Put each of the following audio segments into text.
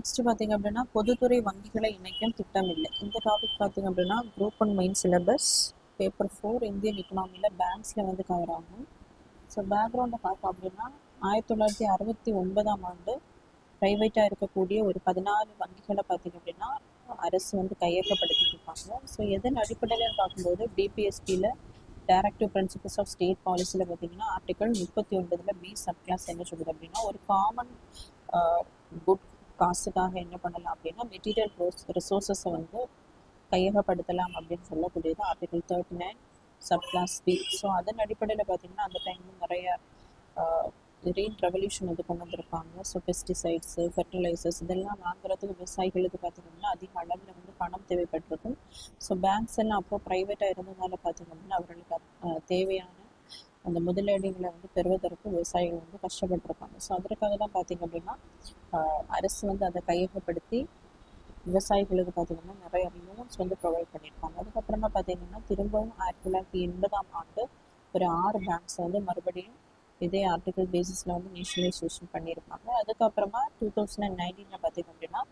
Next பார்த்தீங்க அப்படின்னா பொதுத்துறை வங்கிகளை இணைக்கும் திட்டம் இல்லை. இந்த டாபிக் பார்த்தீங்க அப்படின்னா group 1 main syllabus paper 4 Indian எக்கனாமியில் பேங்க்ஸில் வந்து கவர் ஆகும். ஸோ பேக்ரவுண்டை பார்த்தோம் அப்படின்னா 1969ஆம் ஆண்டு ப்ரைவேட்டாக இருக்கக்கூடிய ஒரு 16 வங்கிகளை பார்த்தீங்க அப்படின்னா அரசு வந்து கையகப்படுத்தி இருப்பாங்க. ஸோ எதன் அடிப்படையில் பார்க்கும்போது டிபிஎஸ்பியில் டைரக்டிவ் பிரின்சிபல்ஸ் ஆஃப் ஸ்டேட் பாலிசியில் பார்த்தீங்கன்னா ஆர்டிகல் 39 பி சப் கிளாஸ் என்ன சொல்லுது அப்படின்னா ஒரு காமன் குட் காசுக்காக என்ன பண்ணலாம் அப்படின்னா மெட்டீரியல் ரிசோர்ஸஸை வந்து கையகப்படுத்தலாம் அப்படின்னு சொல்லக்கூடியது article 39 sub clause B. So அதன் அடிப்படையில் பார்த்தீங்கன்னா அந்த டைமில் நிறைய கிரீன் ரெவல்யூஷன் வந்து கொண்டு வந்திருப்பாங்க. ஸோ பெஸ்டிசைட்ஸு ஃபெர்டிலைசர்ஸ் இதெல்லாம் வாங்குறதுக்கு விவசாயிகளுக்கு பார்த்திங்கன்னா அதிக அளவில் வந்து பணம் தேவைப்பட்டிருக்கும். ஸோ பேங்க்ஸ் எல்லாம் அப்போ ப்ரைவேட்டாக இருந்ததுனால பார்த்திங்க அப்படின்னா அவர்களுக்கு தேவையான அந்த முதலீடுகளை வந்து பெறுவதற்கு விவசாயிகள் வந்து கஷ்டப்பட்டிருப்பாங்க. ஸோ அதற்காக தான் பார்த்திங்க அப்படின்னா அரசு வந்து அதை கையகப்படுத்தி விவசாயிகளுக்கு பார்த்திங்கன்னா நிறைய லோன்ஸ் வந்து ப்ரொவைட் பண்ணியிருப்பாங்க. அதுக்கப்புறமா பார்த்திங்கன்னா திரும்பவும் 1980ஆம் ஆண்டு ஒரு 6 பேங்க்ஸ் வந்து மறுபடியும் இதே ஆர்டிகல் பேசிஸில் வந்து நேஷனலைசேஷன் பண்ணியிருப்பாங்க. அதுக்கப்புறமா 2019 பார்த்திங்க அப்படின்னா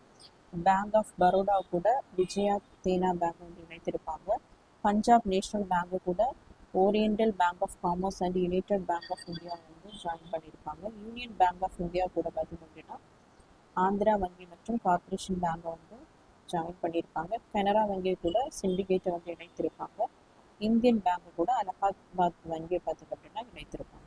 பேங்க் ஆஃப் பரோடா கூட விஜயா தேனா பேங்க் வந்து இணைத்திருப்பாங்க. பஞ்சாப் நேஷனல் பேங்க்கு கூட Oriental Bank of Commerce and United Bank of India வந்து ஜாயின் பண்ணியிருப்பாங்க. யூனியன் பேங்க் ஆஃப் இந்தியா கூட பார்த்திங்க அப்படின்னா ஆந்திரா வங்கி மற்றும் கார்பரேஷன் பேங்கை வந்து ஜாயின் பண்ணியிருப்பாங்க. கனரா வங்கியை கூட சிண்டிகேட்டை வந்து இணைத்திருப்பாங்க. இந்தியன் பேங்க்கு கூட அலகாபாத் வங்கியை பார்த்திங்க அப்படின்னா இணைத்திருப்பாங்க.